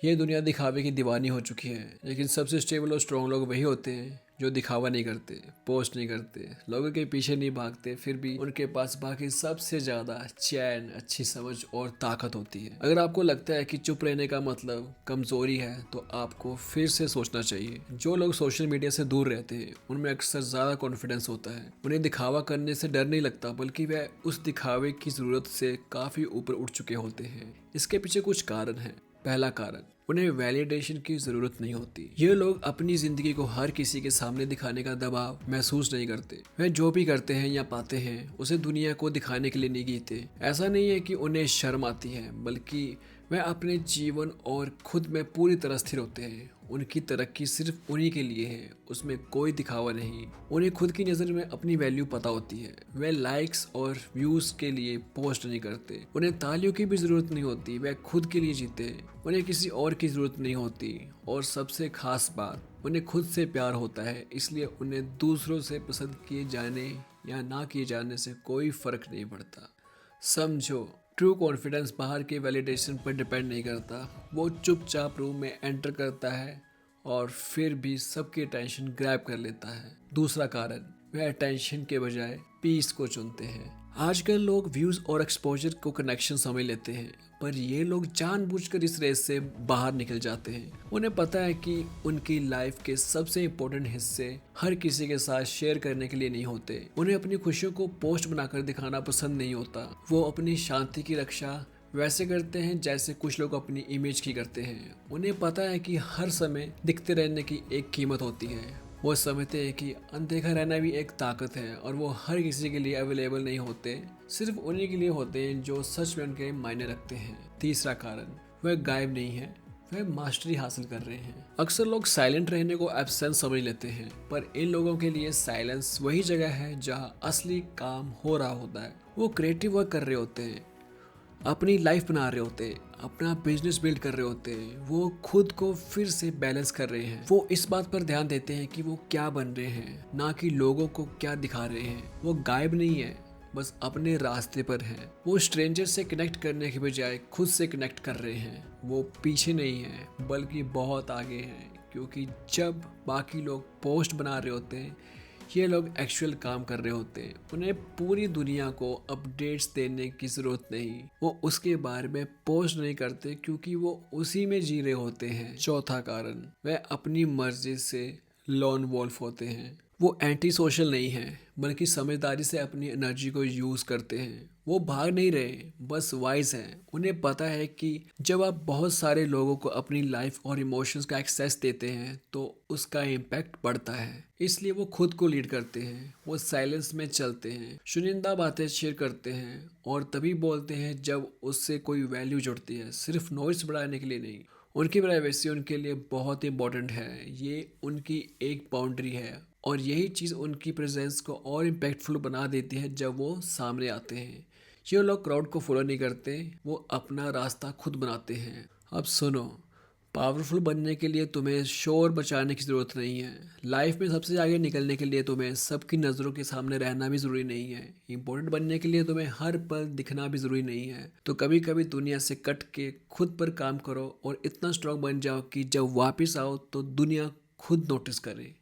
ये दुनिया दिखावे की दीवानी हो चुकी है, लेकिन सबसे स्टेबल और स्ट्रॉन्ग लोग वही होते हैं जो दिखावा नहीं करते, पोस्ट नहीं करते, लोगों के पीछे नहीं भागते, फिर भी उनके पास बाकी सबसे ज्यादा चैन, अच्छी समझ और ताकत होती है। अगर आपको लगता है कि चुप रहने का मतलब कमजोरी है, तो आपको फिर से सोचना चाहिए। जो लोग सोशल मीडिया से दूर रहते हैं उनमें अक्सर ज्यादा कॉन्फिडेंस होता है। उन्हें दिखावा करने से डर नहीं लगता, बल्कि वह उस दिखावे की जरूरत से काफी ऊपर उठ चुके होते हैं। इसके पीछे कुछ कारण है। पहला कारण, उन्हें वैलिडेशन की जरूरत नहीं होती। ये लोग अपनी जिंदगी को हर किसी के सामने दिखाने का दबाव महसूस नहीं करते। वह जो भी करते हैं या पाते हैं उसे दुनिया को दिखाने के लिए नहीं जीते। ऐसा नहीं है कि उन्हें शर्म आती है, बल्कि वह अपने जीवन और खुद में पूरी तरह स्थिर होते हैं। उनकी तरक्की सिर्फ उन्हीं के लिए है, उसमें कोई दिखावा नहीं। उन्हें खुद की नज़र में अपनी वैल्यू पता होती है। वे लाइक्स और व्यूज के लिए पोस्ट नहीं करते। उन्हें तालियों की भी जरूरत नहीं होती, वे खुद के लिए जीते। उन्हें किसी और की जरूरत नहीं होती। और सबसे खास बात, उन्हें खुद से प्यार होता है, इसलिए उन्हें दूसरों से पसंद किए जाने या ना किए जाने से कोई फर्क नहीं पड़ता। समझो, ट्रू कॉन्फिडेंस बाहर के वैलिडेशन पर डिपेंड नहीं करता। वो चुपचाप रूम में एंटर करता है और फिर भी सबकी अटेंशन ग्रैब कर लेता है। दूसरा कारण, वे अटेंशन के बजाय पीस को चुनते हैं। आजकल लोग व्यूज और एक्सपोजर को कनेक्शन समझ लेते हैं, पर ये लोग जानबूझकर इस रेस से बाहर निकल जाते हैं। उन्हें पता है कि उनकी लाइफ के सबसे इम्पोर्टेंट हिस्से हर किसी के साथ शेयर करने के लिए नहीं होते। उन्हें अपनी खुशियों को पोस्ट बनाकर दिखाना पसंद नहीं होता। वो अपनी शांति की रक्षा वैसे करते हैं जैसे कुछ लोग अपनी इमेज की करते हैं। उन्हें पता है कि हर समय दिखते रहने की एक कीमत होती है। वो समझते हैं कि अनदेखा रहना भी एक ताकत है, और वो हर किसी के लिए अवेलेबल नहीं होते, सिर्फ उन्हीं के लिए होते हैं जो सच में उनके मायने रखते हैं। तीसरा कारण, वह गायब नहीं है, वह मास्टरी हासिल कर रहे हैं। अक्सर लोग साइलेंट रहने को एब्सेंस समझ लेते हैं, पर इन लोगों के लिए साइलेंस वही जगह है जहां असली काम हो रहा होता है। वो क्रिएटिव वर्क कर रहे होते हैं, अपनी लाइफ बना रहे होते हैं, अपना बिजनेस बिल्ड कर रहे होते हैं। वो खुद को फिर से बैलेंस कर रहे हैं। वो इस बात पर ध्यान देते हैं कि वो क्या बन रहे हैं, ना कि लोगों को क्या दिखा रहे हैं। वो गायब नहीं है, बस अपने रास्ते पर हैं। वो स्ट्रेंजर से कनेक्ट करने के बजाय खुद से कनेक्ट कर रहे हैं। वो पीछे नहीं है, बल्कि बहुत आगे हैं, क्योंकि जब बाकी लोग पोस्ट बना रहे होते हैं, ये लोग एक्चुअल काम कर रहे होते हैं। उन्हें पूरी दुनिया को अपडेट्स देने की जरूरत नहीं। वो उसके बारे में पोस्ट नहीं करते, क्योंकि वो उसी में जी रहे होते हैं। चौथा कारण, वह अपनी मर्जी से लॉन वॉल्फ होते हैं। वो एंटी सोशल नहीं है, बल्कि समझदारी से अपनी एनर्जी को यूज करते हैं। वो भाग नहीं रहे, बस वाइज हैं। उन्हें पता है कि जब आप बहुत सारे लोगों को अपनी लाइफ और इमोशंस का एक्सेस देते हैं तो उसका इम्पैक्ट बढ़ता है। इसलिए वो खुद को लीड करते हैं। वो साइलेंस में चलते हैं, चुनिंदा बातें शेयर करते हैं, और तभी बोलते हैं जब उससे कोई वैल्यू जुड़ती है, सिर्फ नॉइस बढ़ाने के लिए नहीं। उनकी प्राइवेसी उनके लिए बहुत इंपॉर्टेंट है। ये उनकी एक बाउंड्री है, और यही चीज़ उनकी प्रेजेंस को और इम्पैक्टफुल बना देती है जब वो सामने आते हैं। ये लोग क्राउड को फॉलो नहीं करते, वो अपना रास्ता खुद बनाते हैं। अब सुनो, पावरफुल बनने के लिए तुम्हें शोर बचाने की ज़रूरत नहीं है। लाइफ में सबसे आगे निकलने के लिए तुम्हें सबकी नज़रों के सामने रहना भी ज़रूरी नहीं है। इंपॉर्टेंट बनने के लिए तुम्हें हर पल दिखना भी ज़रूरी नहीं है। तो कभी कभी दुनिया से कट के खुद पर काम करो, और इतना स्ट्रांग बन जाओ कि जब वापस आओ तो दुनिया खुद नोटिस करे।